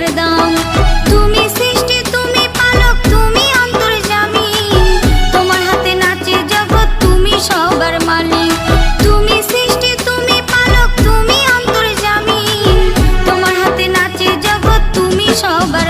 তোমার দাম। তুমি সৃষ্টি, তুমি পালক, তুমি অন্তর্যামী, তোমার হাতে নাচে জগৎ, তুমি সবার মালিক। তুমি সৃষ্টি, তুমি পালক, তুমি অন্তর্যামী, তোমার হাতে নাচে জগৎ, তুমি সবার